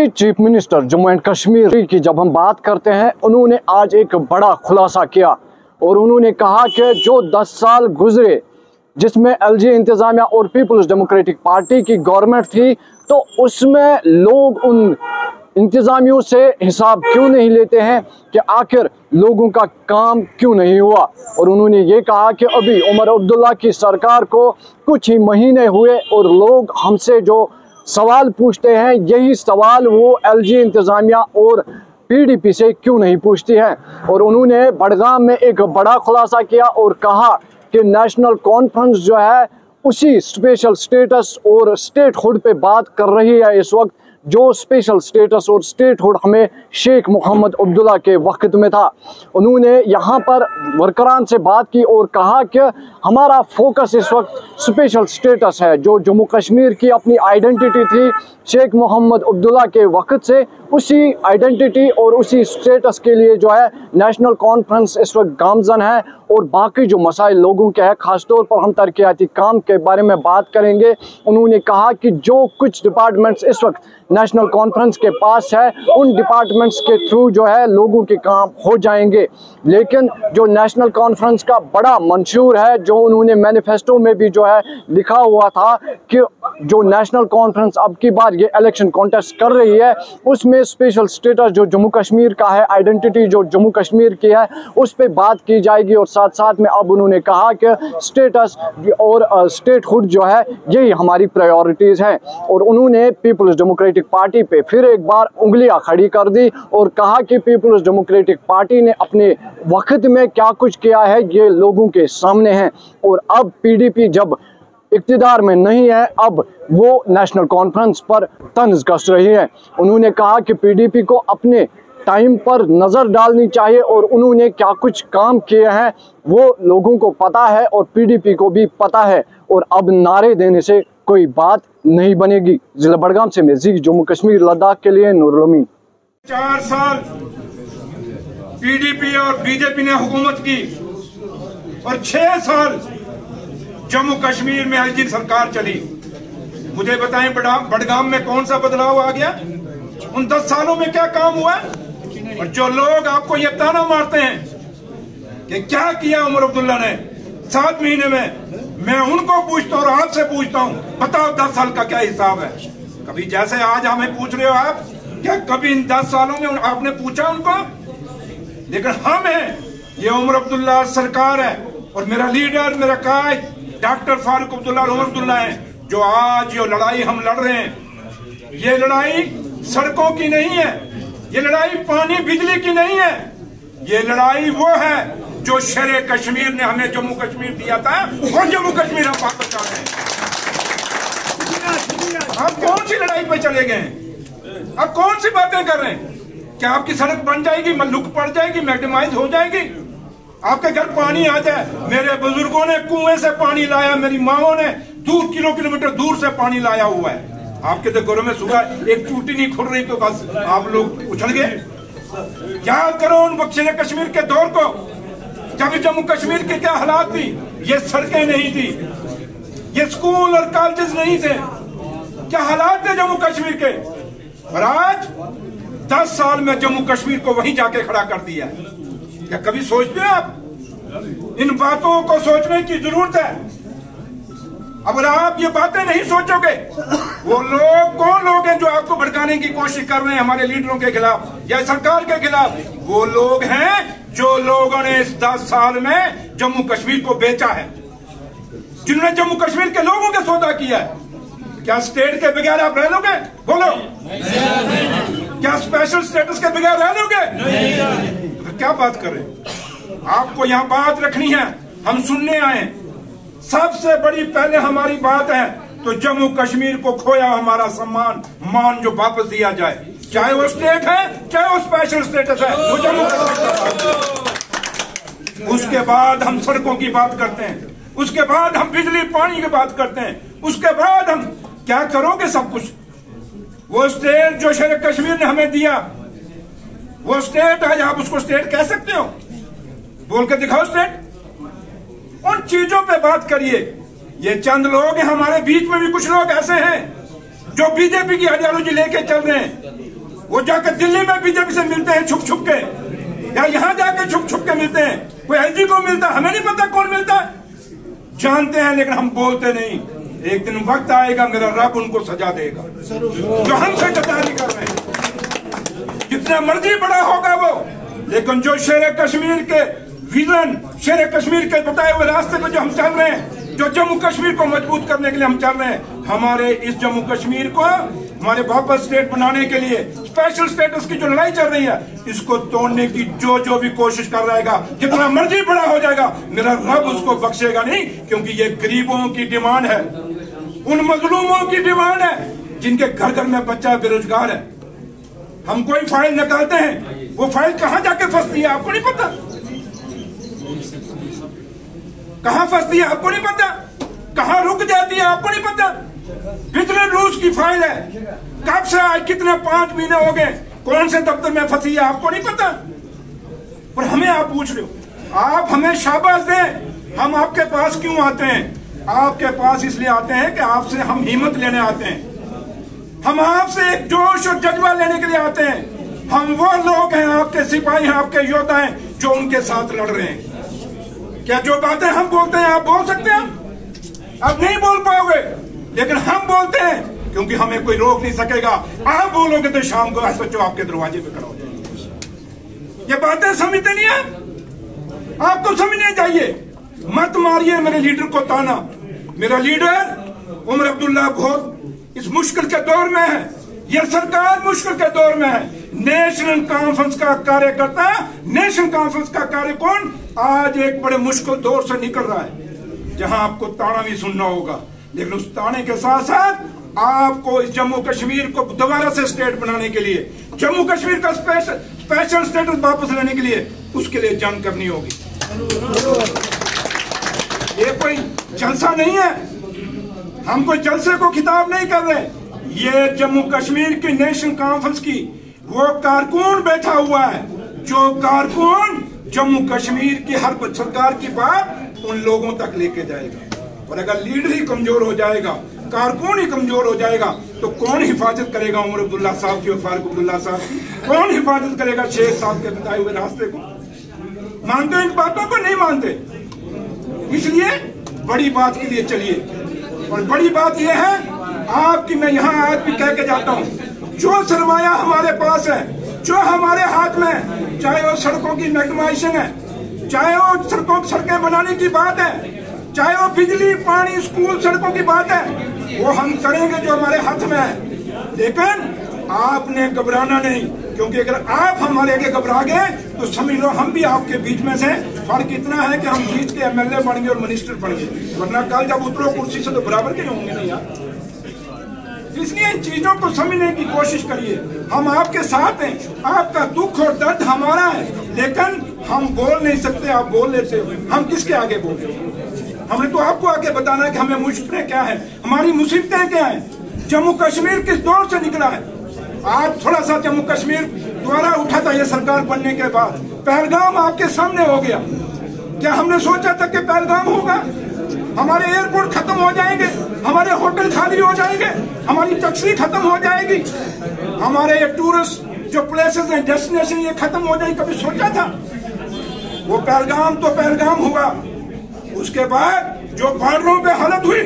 Deputy chief minister Jammu and Kashmir की जब हम बात करते हैं, उन्होंने आज एक बड़ा खुलासा किया और उन्होंने कहा कि जो 10 साल गुजरे जिसमें एलजी इंतज़ामिया और पीपल्स डेमोक्रेटिक पार्टी की गवर्नमेंट थी, तो उसमें लोग उन इंतज़ामियों से हिसाब क्यों नहीं लेते हैं कि आखिर लोगों का काम क्यों नहीं हुआ। और उन्होंने ये कहा कि अभी उमर अब्दुल्ला की सरकार को कुछ ही महीने हुए और लोग हमसे जो सवाल पूछते हैं, यही सवाल वो एलजी इंतज़ामिया और पीडीपी से क्यों नहीं पूछती है। और उन्होंने बडगाम में एक बड़ा खुलासा किया और कहा कि नेशनल कॉन्फ्रेंस जो है उसी स्पेशल स्टेटस और स्टेटहुड पे बात कर रही है इस वक्त, जो स्पेशल स्टेटस और स्टेटहुड हमें शेख मोहम्मद अब्दुल्ला के वक्त में था। उन्होंने यहाँ पर वर्करान से बात की और कहा कि हमारा फोकस इस वक्त स्पेशल स्टेटस है। जो जम्मू कश्मीर की अपनी आइडेंटिटी थी शेख मोहम्मद अब्दुल्ला के वक्त से, उसी आइडेंटिटी और उसी स्टेटस के लिए जो है नेशनल कॉन्फ्रेंस इस वक्त गामजन है। और बाकी जो मसाइल लोगों के हैं, ख़ासतौर पर हम तरक्याती काम के बारे में बात करेंगे। उन्होंने कहा कि जो कुछ डिपार्टमेंट्स इस वक्त नेशनल कॉन्फ्रेंस के पास है, उन डिपार्टमेंट्स के थ्रू जो है लोगों के काम हो जाएंगे। लेकिन जो नेशनल कॉन्फ्रेंस का बड़ा मंशूर है, जो उन्होंने मैनिफेस्टो में भी जो है लिखा हुआ था कि जो नेशनल कॉन्फ्रेंस अब की बार ये इलेक्शन कॉन्टेस्ट कर रही है, उसमें स्पेशल स्टेटस जो जम्मू कश्मीर का है, आइडेंटिटी जो जम्मू कश्मीर की है, उस पर बात की जाएगी। और साथ साथ में अब उन्होंने कहा कि स्टेटस और स्टेटहुड जो है यही हमारी प्रायोरिटीज़ हैं। और उन्होंने पीपल्स डेमोक्रेटिक पार्टी पे फिर एक बार उंगलियां खड़ी कर दी और कहा कि पीपल्स डेमोक्रेटिक पार्टी ने अपने वक्त में क्या कुछ किया है ये लोगों के सामने है। और अब पीडीपी जब इक़्तिदार में नहीं है, अब वो नेशनल कॉन्फ्रेंस पर तंज कस रही है। उन्होंने कहा कि पीडीपी को अपने टाइम पर नज़र डालनी चाहिए और उन्होंने क्या कुछ काम किए हैं वो लोगों को पता है और पीडीपी को भी पता है। और अब नारे देने से कोई बात नहीं बनेगी। जिला बडगाम से मैं जम्मू कश्मीर लद्दाख के लिए नूरुल अमीन। 4 साल पीडीपी और बीजेपी ने हुकूमत की और 6 साल जम्मू कश्मीर में एलजी सरकार चली। मुझे बताएं बडगाम में कौन सा बदलाव आ गया? उन 10 सालों में क्या काम हुआ? और जो लोग आपको ये ताना मारते हैं कि क्या किया उमर अब्दुल्ला ने 7 महीने में, मैं उनको पूछता हूँ और आपसे पूछता हूँ, बताओ 10 साल का क्या हिसाब है? कभी जैसे आज हमें पूछ रहे हो आप, क्या कभी इन 10 सालों में आपने पूछा उनको? लेकिन हम हैं, ये उमर अब्दुल्ला सरकार है और मेरा लीडर, मेरा कायद डॉक्टर फारूक अब्दुल्ला और उमर अब्दुल्ला है, जो आज ये लड़ाई हम लड़ रहे हैं। ये लड़ाई सड़कों की नहीं है, ये लड़ाई पानी बिजली की नहीं है, ये लड़ाई वो है जो शेरे कश्मीर ने हमें जम्मू कश्मीर दिया था और जम्मू कश्मीर हम वापस चाहते हैं। आप कौन सी लड़ाई पे चले गए हैं? आप कौन सी बातें कर रहे हैं? क्या आपकी सड़क बन जाएगी, मल्लुक पड़ जाएगी, मैक्सिमाइज हो जाएगी? आपके घर पानी आ जाए? मेरे बुजुर्गों ने कुएं से पानी लाया, मेरी माओ ने किलोमीटर दूर से पानी लाया हुआ है। आपके तो घरों में सुबह एक टूटी नहीं खुल रही तो बस आप लोग उछल गए। याद करो उन शेरे कश्मीर के दौर को, जब जम्मू कश्मीर के क्या हालात थी। ये सड़कें नहीं थी, ये स्कूल और कॉलेजेस नहीं थे, क्या हालात थे जम्मू कश्मीर के। और आज 10 साल में जम्मू कश्मीर को वहीं जाके खड़ा कर दिया। क्या कभी सोचते हैं आप? इन बातों को सोचने की जरूरत है। अगर आप ये बातें नहीं सोचोगे, वो लोग कौन लोग हैं जो आपको भड़काने की कोशिश कर रहे हैं हमारे लीडरों के खिलाफ या सरकार के खिलाफ? वो लोग हैं जो लोगों ने इस 10 साल में जम्मू कश्मीर को बेचा है, जिन्होंने जम्मू कश्मीर के लोगों के सौदा किया है। क्या स्टेट के बगैर आप रह लोगे? बोलो, क्या स्पेशल स्टेटस के बगैर रह लोगे? तो क्या बात कर रहे हैं? आपको यहाँ बात रखनी है, हम सुनने आए। सबसे बड़ी पहले हमारी बात है तो जम्मू कश्मीर को खोया हमारा सम्मान मान जो वापस दिया जाए, चाहे वो स्टेट है चाहे वो स्पेशल स्टेटस है, वो जम्मू कश्मीर। उसके बाद हम सड़कों की बात करते हैं, उसके बाद हम बिजली पानी की बात करते हैं, उसके बाद हम क्या करोगे सब कुछ। वो स्टेट जो शेर कश्मीर ने हमें दिया, वो स्टेट आज आप उसको स्टेट कह सकते हो? बोल के दिखाओ स्टेट। उन चीजों पे बात करिए। ये चंद लोग हैं, हमारे बीच में भी कुछ लोग ऐसे हैं जो बीजेपी की आइडियोलॉजी लेके चल रहे हैं, वो जाकर दिल्ली में बीजेपी से मिलते हैं छुप छुप के, या यहाँ जाकर छुप छुप के मिलते हैं। कोई एलजी को मिलता है, हमें नहीं पता कौन मिलता है, जानते हैं लेकिन हम बोलते नहीं। एक दिन वक्त आएगा, मेरा रब उनको सजा देगा जो हमसे गद्दारी कर रहे हैं। जितना मर्जी बड़ा होगा वो, लेकिन जो शेर कश्मीर के विजन, शेर कश्मीर के बताए हुए रास्ते पे जो हम चल रहे हैं, जो जम्मू कश्मीर को मजबूत करने के लिए हम चल रहे हैं, हमारे इस जम्मू कश्मीर को हमारे वापस स्टेट बनाने के लिए, स्पेशल स्टेटस की जो लड़ाई चल रही है, इसको तोड़ने की जो भी कोशिश कर रहेगा, जितना मर्जी बड़ा हो जाएगा, मेरा रब उसको बख्शेगा नहीं। क्योंकि ये गरीबों की डिमांड है, उन मजलूमों की डिमांड है जिनके घर घर में बच्चा बेरोजगार है। हम कोई फाइल निकालते हैं, वो फाइल कहां जाके फंसती है आपको नहीं पता, कहां फंसती है आपको नहीं पता, कहां रुक जाती है आपको नहीं पता। कितने रूस की फाइल है, कब से आज कितने 5 महीने हो गए, कौन से दफ्तर में फंसी है आपको नहीं पता। पर हमें आप पूछ रहे हो, आप हमें शाबाश दें। हम आपके पास क्यों आते हैं? आपके पास इसलिए आते हैं कि आपसे हम हिम्मत लेने आते हैं, हम आपसे एक जोश और जज्बा लेने के लिए आते हैं। हम वो लोग हैं, आपके सिपाही हैं, आपके योद्धा हैं, जो उनके साथ लड़ रहे हैं। क्या जो बातें हम बोलते हैं आप बोल सकते हैं? आप नहीं बोल पाओगे, लेकिन हम बोलते हैं क्योंकि हमें कोई रोक नहीं सकेगा। आप बोलोगे तो शाम को SHO आपके दरवाजे पे खड़ा हो जाएगा। ये बातें समझते नहीं है, आपको समझने चाहिए। मत मारिए मेरे लीडर को ताना। मेरा लीडर उमर अब्दुल्ला बहुत इस मुश्किल के दौर में है, यह सरकार मुश्किल के दौर में है। नेशनल कॉन्फ्रेंस का कार्यकर्ता, नेशनल कॉन्फ्रेंस का कार्यकर्ता आज एक बड़े मुश्किल दौर से निकल रहा है, जहां आपको ताना भी सुनना होगा, लेकिन उस ताने के साथ साथ आपको इस जम्मू कश्मीर को दोबारा से स्टेट बनाने के लिए, जम्मू कश्मीर का स्पेशल स्टेटस वापस लेने के लिए, उसके लिए जंग करनी होगी। ये कोई जलसा नहीं है, हम कोई जलसे को खिताब नहीं कर रहे। ये जम्मू कश्मीर की नेशनल कॉन्फ्रेंस की वो कारकुन बैठा हुआ है, जो कारकुन जम्मू कश्मीर की हर सरकार की बात उन लोगों तक लेके जाएगा। और अगर लीडर ही कमजोर हो जाएगा, कारकुन ही कमजोर हो जाएगा, तो कौन हिफाजत करेगा उमर अब्दुल्ला साहब की और फारूक अब्दुल्ला साहब की? कौन हिफाजत करेगा शेख साहब के बताए हुए रास्ते को? मानते इन बातों को नहीं मानते। इसलिए बड़ी बात के लिए चलिए, और बड़ी बात यह है आपकी, मैं यहाँ आज भी कह के जाता हूँ, जो सरमाया हमारे पास है, जो हमारे हाथ में है, चाहे वो सड़कों की मैग्नाइजेशन है, चाहे वो सड़कें बनाने की बात है, चाहे वो बिजली, पानी, स्कूल, सड़कों की बात है, वो हम करेंगे जो हमारे हाथ में है। लेकिन आपने घबराना नहीं, क्योंकि अगर आप हमारे आगे घबरा गए तो समझ लो हम भी आपके बीच में से। फर्क इतना है कि हम जीत के MLA बन गए और मिनिस्टर बन गए, वरना कल जब उतरो कुर्सी से तो बराबर के होंगे नहीं यार। इसलिए इन चीजों को समझने की कोशिश करिए। हम आपके साथ हैं, आपका दुख और दर्द हमारा है, लेकिन हम बोल नहीं सकते, आप बोल लेते हो। हम किसके आगे बोले? हमने तो आपको आगे बताना है कि हमें मुश्किलें क्या है, हमारी मुसीबतें क्या है, जम्मू कश्मीर किस दौर से निकला है। आज थोड़ा सा जम्मू कश्मीर द्वारा उठा था ये सरकार बनने के बाद, पहलगाम आपके सामने हो गया। क्या हमने सोचा था कि पहलगाम होगा? हमारे एयरपोर्ट खत्म हो जाएंगे, हमारे होटल खाली हो जाएंगे, हमारी टैक्सी खत्म हो जाएगी, हमारे ये टूरिस्ट जो प्लेसेस हैं, डेस्टिनेशन, ये खत्म हो जाएगी। कभी सोचा था? वो पहलगाम तो पहलगाम हुआ। उसके बाद जो बॉर्डरों पे हालत हुई,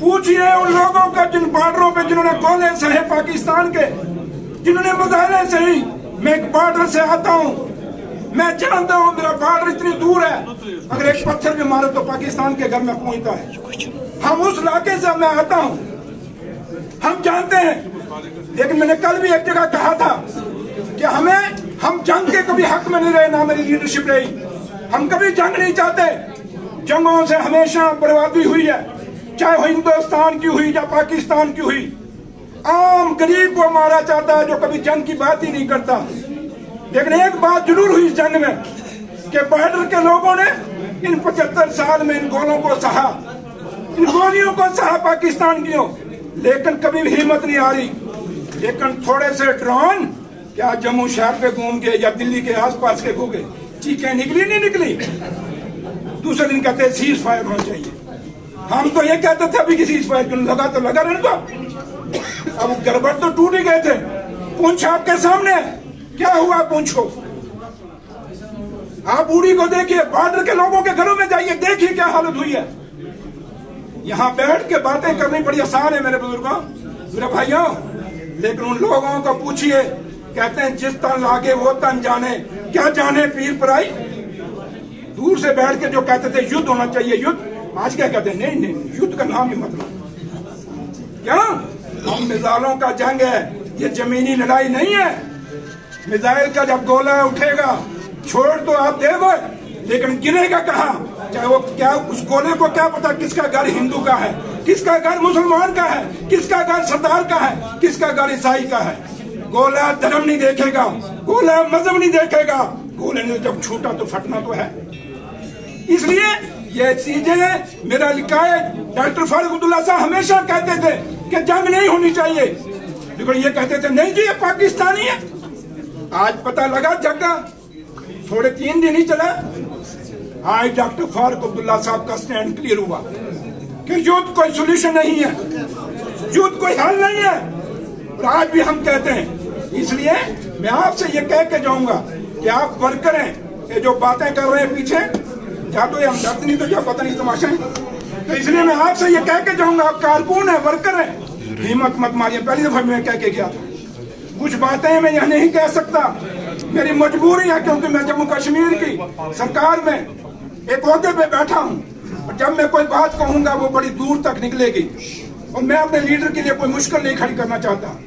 पूछिए उन लोगों का जिन बॉर्डरों पे जिन्होंने गोले सहे पाकिस्तान के, जिन्होंने मुजाहरे सही। मैं एक बॉर्डर से आता हूँ, मैं जानता हूँ मेरा बॉर्डर इतनी दूर है, अगर एक पत्थर भी मारो तो पाकिस्तान के घर में पहुंचता है। हम उस इलाके से मैं आता हूँ, हम जानते हैं। लेकिन मैंने कल भी एक जगह कहा था कि हम जंग के कभी हक में नहीं रहे, ना मेरी लीडरशिप रही। हम कभी जंग नहीं चाहते। जंगों से हमेशा बर्बादी हुई है, चाहे वो हिंदुस्तान की हुई या पाकिस्तान की हुई। आम गरीब को मारा जाता है जो कभी जंग की बात ही नहीं करता। लेकिन एक बात जरूर हुई इस जंग में कि बॉर्डर के लोगों ने इन 75 साल में इन गोलों को सहा, इन गोलियों को सहा पाकिस्तान की, लेकिन कभी भी हिम्मत नहीं आ रही। लेकिन थोड़े से ड्रोन क्या जम्मू शहर पे घूम के या दिल्ली के आसपास के घूमे, चीखें निकली नहीं निकली? दूसरे दिन कहते सीज फायर होना चाहिए। हम तो ये कहते थे अभी कि सीज फायर लगा तो लगा रहने दो। अब गड़बड़ तो टूट ही गए थे। पूंछ आपके सामने, क्या हुआ पूंछ को? आप उड़ी को देखिए, बॉर्डर के लोगों के घरों में जाइए, देखिए क्या हालत हुई है। यहाँ बैठ के बातें करनी बड़ी आसान है मेरे बुजुर्गों, मेरे भाइयों, लेकिन उन लोगों को पूछिए, कहते हैं जिस तन लागे वो तन जाने, क्या जाने पीर पराई। दूर से बैठ के जो कहते थे युद्ध होना चाहिए, युद्ध, आज क्या कहते हैं? नहीं नहीं, युद्ध का नाम ही मतलब क्या? हम मिसाइलों का जंग है, ये जमीनी लड़ाई नहीं है। मिसाइल का जब गोला उठेगा छोड़ तो आप देवो, लेकिन गिरेगा कहाँ? चाहे वो क्या, उस गोले को क्या पता किसका घर हिंदू का है, किसका घर मुसलमान का है, किसका घर सरदार का है, किसका घर ईसाई का है। गोला धर्म नहीं देखेगा, गोला मजहब नहीं देखेगा, गोले ने जब छूटा तो फटना तो है। इसलिए ये चीजें मेरा लिखा है। डॉक्टर फारूक अब्दुल्ला साहब हमेशा कहते थे कि जंग नहीं होनी चाहिए, लेकिन ये कहते थे नहीं जी ये पाकिस्तानी है। आज पता लगा जगह थोड़े 3 दिन ही चला, आज डॉक्टर फारूक अब्दुल्ला साहब का स्टैंड क्लियर हुआ कि युद्ध कोई सोल्यूशन नहीं है, युद्ध कोई हल नहीं है। और आज भी हम कहते हैं, इसलिए मैं आपसे ये कह के जाऊंगा कि आप वर्कर हैं, ये जो बातें कर रहे हैं पीछे, या तो ये हम दर्द नहीं तो क्या पता नहीं तमाशा है। तो इसलिए मैं आपसे ये कह के जाऊंगा, आप कारकुन है, वर्कर है, हिम्मत मत मारिए। पहली दफा मैं कह के गया था, कुछ बातें मैं यह नहीं कह सकता, मेरी मजबूरी है, क्योंकि मैं जम्मू कश्मीर की सरकार में एक ओहदे पे बैठा हूँ, और जब मैं कोई बात कहूंगा वो बड़ी दूर तक निकलेगी, और मैं अपने लीडर के लिए कोई मुश्किल नहीं खड़ी करना चाहता।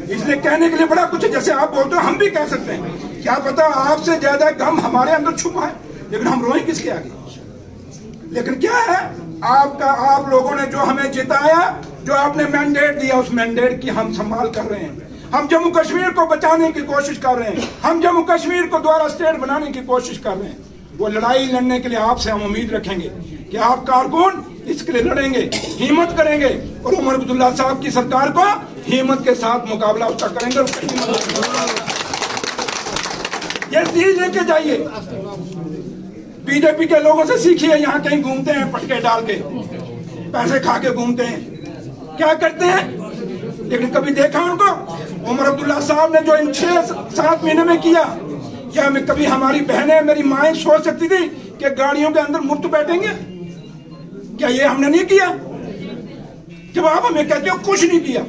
इसलिए कहने के लिए बड़ा कुछ है, जैसे आप बोलते हो हम भी कह सकते हैं, क्या पता आपसे ज्यादा गम हमारे अंदर छुपा है, लेकिन हम रोए किसके आगे? लेकिन क्या है, आपका, आप लोगों ने जो हमें जिताया, जो आपने मैंडेट दिया, उस मैंडेट की हम संभाल कर रहे हैं। हम जम्मू कश्मीर को बचाने की कोशिश कर रहे हैं, हम जम्मू कश्मीर को दोबारा स्टेट बनाने की कोशिश कर रहे हैं। वो लड़ाई लड़ने के लिए आपसे हम उम्मीद रखेंगे कि आप कारकुन इसके लिए लड़ेंगे, हिम्मत करेंगे, और उमर अब्दुल्ला साहब की सरकार को हिम्मत के साथ मुकाबला उसका करेंगे। ये चीज लेके जाइए, बीजेपी के लोगों से सीखिए। यहाँ कहीं घूमते हैं पटके डाल के, पैसे खा के घूमते हैं, क्या करते हैं, लेकिन कभी देखा उनको? उमर अब्दुल्ला साहब ने जो इन 6-7 महीने में किया, क्या मैं कभी हमारी बहनें, मेरी माएं सोच सकती थी कि गाड़ियों के अंदर मुफ्त बैठेंगे? क्या ये हमने नहीं किया? जब आप हमें कहते हो कुछ नहीं किया,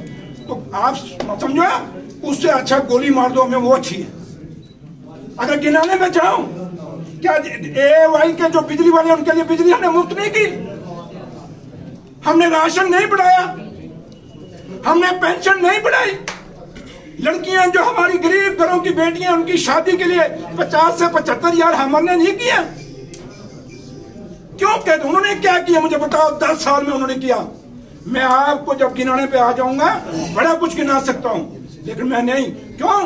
तो आप समझो उससे अच्छा गोली मार दो, हमें वो अच्छी है। अगर गिनाने में जाऊं, क्या AY के जो बिजली वाले उनके लिए बिजली हमने मुफ्त नहीं की, हमने राशन नहीं बढ़ाया, हमने पेंशन नहीं बढ़ाई। लड़कियां जो हमारी गरीब घरों की बेटियां, उनकी शादी के लिए 50 से 75 हजार हमने नहीं किया। क्यों कहते? उन्होंने क्या किया मुझे बताओ? 10 साल में उन्होंने किया। मैं आपको जब गिनाने पे आ जाऊंगा बड़ा कुछ गिना सकता हूं, लेकिन मैं नहीं। क्यों?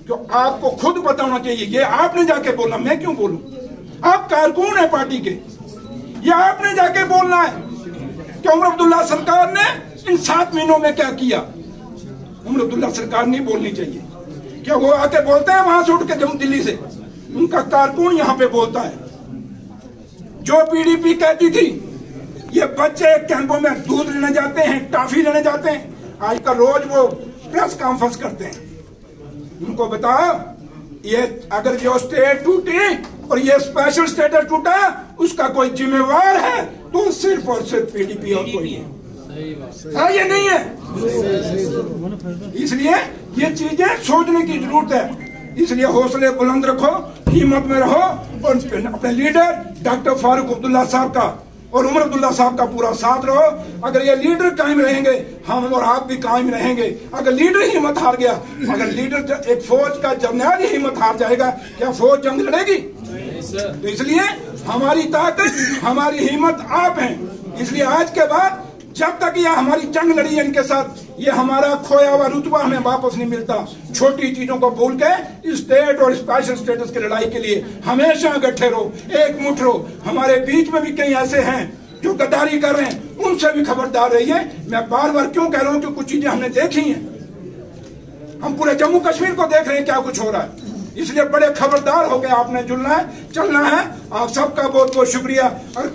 क्यों? आपको खुद पता होना चाहिए। ये आपने जाके बोलना, मैं क्यों बोलूं? आप कारकुन है पार्टी के, ये आपने जाके बोलना है कि उमर अब्दुल्ला सरकार ने इन 7 महीनों में क्या किया। उमर अब्दुल्ला सरकार नहीं बोलनी चाहिए। क्या वो आके बोलते हैं वहां से उठ के जम्मू दिल्ली से? उनका कारकुन यहाँ पे बोलता है। जो PDP कहती थी ये बच्चे कैंपों में दूध लेने जाते हैं, टॉफी लेने जाते हैं, आज का रोज वो प्रेस कॉन्फ्रेंस करते हैं। उनको बताओ, ये अगर जो स्टेट टूटी और ये स्पेशल स्टेटस टूटा, उसका कोई जिम्मेवार है तो सिर्फ और सिर्फ PDP, और कोई नहीं। ये नहीं है। इसलिए ये चीजें सोचने की जरूरत है। इसलिए हौसले बुलंद रखो, हिम्मत में रहो, और अपने लीडर डॉक्टर फारूक अब्दुल्ला साहब का और उमर अब्दुल्ला साहब का पूरा साथ रहो। अगर ये लीडर कायम रहेंगे, हम और आप भी कायम रहेंगे। अगर लीडर हिम्मत हार गया, अगर लीडर, एक फौज का जर्नल ही हिम्मत हार जाएगा, क्या फौज जंग लड़ेगी? तो इसलिए हमारी ताकत, हमारी हिम्मत आप हैं। इसलिए आज के बाद जब तक ये हमारी जंग लड़ी है इनके साथ, ये हमारा खोया हुआ रुतबा हमें वापस नहीं मिलता। छोटी चीजों को भूल के स्टेट और स्पेशल स्टेटस की लड़ाई के लिए हमेशा इकट्ठे रहो, एक मुठ रहो। हमारे बीच में भी कई ऐसे हैं जो गद्दारी कर रहे हैं, उनसे भी खबरदार रहिए। मैं बार बार क्यों कह रहा हूँ कि कुछ चीजें हमने देखी हैं, हम पूरे जम्मू कश्मीर को देख रहे हैं क्या कुछ हो रहा है। इसलिए बड़े खबरदार हो गए, आपने जुड़ना है, चलना है। आप सबका बहुत बहुत शुक्रिया। और